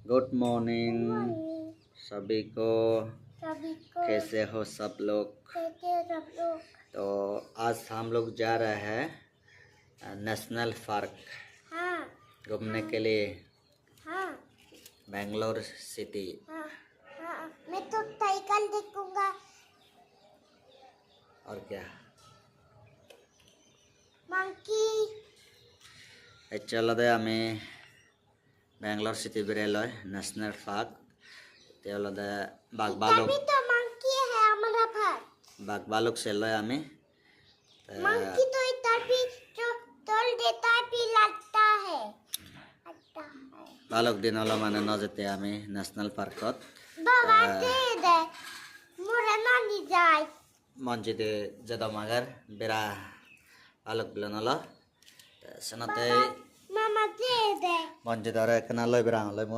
Good morning morning सभी को। कैसे हो सब लोग? तो आज हम लोग जा रहे हैं नेशनल पार्क घूमने के लिए। बेंगलोर सिटी। मैं तो साइकिल देखूंगा। और क्या? मंकी। चलो दे हमें बेंगलोर सिटी बिरेलय नेशनल पार्क। तेलो दे बाग बालुक। तभी तो मंकी है हमारा पास। बाग बालुक से लय हमें। मंकी तो इधर भी जो तोड़ देता है भी लगता है। बालुक दिन वाला माने न जेते हमें नेशनल पार्कत। बाबा दे मोरे नानी जाए। मंजिदे जदा मगर बेरा बालुक बिलनला सनते मामा दे मंजिदारे कनालय बेरा हलय।